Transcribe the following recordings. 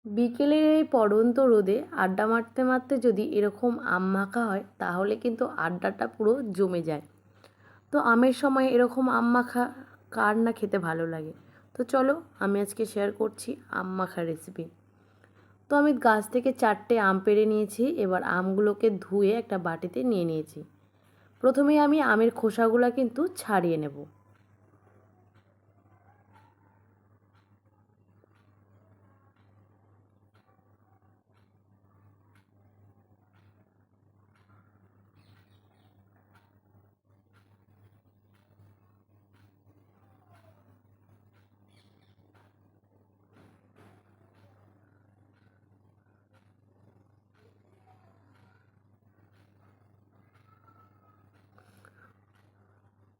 বিকেলের এই পড়ন্ত রোদে আড্ডা মারতে মারতে যদি এরকম আম মাখা হয় তাহলে কিন্তু আড্ডাটা পুরো জমে যায়। তো আমের সময় এরকম আম মাখা কার না খেতে ভালো লাগে। তো চলো আমি আজকে শেয়ার করছি আম মাখার রেসিপি। তো আমি গাছ থেকে 4টে আম পেড়ে নিয়েছি। এবার আমগুলোকে ধুয়ে একটা বাটিতে নিয়ে নিয়েছি। প্রথমেই আমি আমের খোসাগুলো কিন্তু ছাড়িয়ে নেব।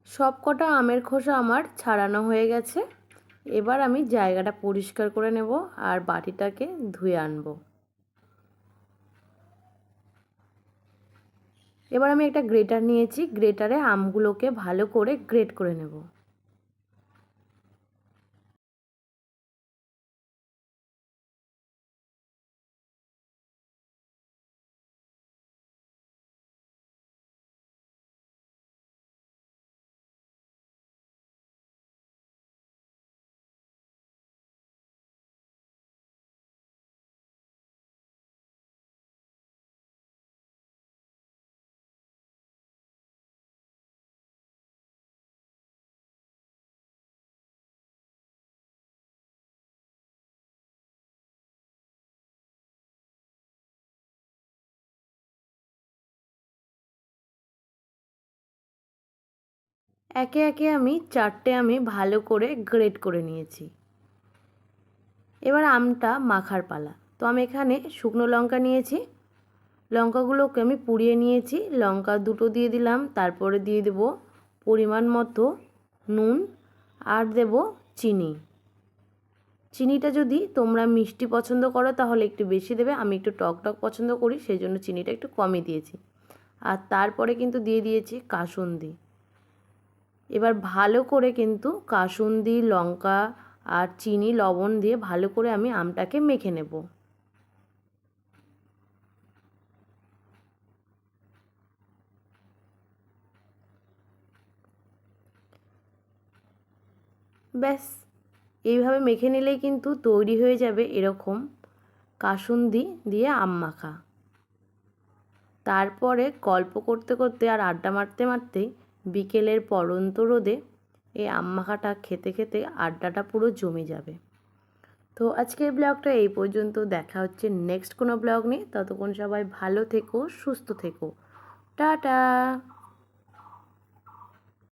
সব কটা আমের খোসা আমার ছাড়ানো হয়ে গেছে। এবার আমি জায়গাটা পরিষ্কার করে নেব আর বাটিটাকে ধুয়ে আনবো। এবার আমি একটা গ্রেটার নিয়েছি, গ্রেটারে আমগুলোকে ভালো করে গ্রেট করে নেব। একে একে আমি 4টে আমি ভালো করে গ্রেট করে নিয়েছি। এবার আমটা মাখার পালা। তো আমি এখানে শুকনো লঙ্কা নিয়েছি, লঙ্কাগুলোকে আমি পুড়িয়ে নিয়েছি। লঙ্কা দুটো দিয়ে দিলাম, তারপরে দিয়ে দেব পরিমাণ মতো নুন আর দেব চিনি। চিনিটা যদি তোমরা মিষ্টি পছন্দ করো তাহলে একটু বেশি দেবে, আমি একটু টক টক পছন্দ করি সেই জন্য চিনিটা একটু কমই দিয়েছি। আর তারপরে কিন্তু দিয়ে দিয়েছি কাসুন্দি। এবার ভালো করে কিন্তু কাসুন্দি, লঙ্কা আর চিনি, লবণ দিয়ে ভালো করে আমি আমটাকে মেখে নেব। ব্যাস এইভাবে মেখে নিলেই কিন্তু তৈরি হয়ে যাবে এরকম কাসুন্দি দিয়ে আম মাখা। তারপরে গল্প করতে করতে আর আড্ডা মারতে মারতেই বিকেলের পড়ন্ত রোদে এই আম মাখাটা খেতে খেতে আড্ডাটা পুরো জমে যাবে। তো আজকের ব্লগটা এই পর্যন্ত। দেখা হচ্ছে নেক্সট কোনো ব্লগ নিয়ে। ততক্ষণ সবাই ভালো থেকো, সুস্থ থেকো। টাটা।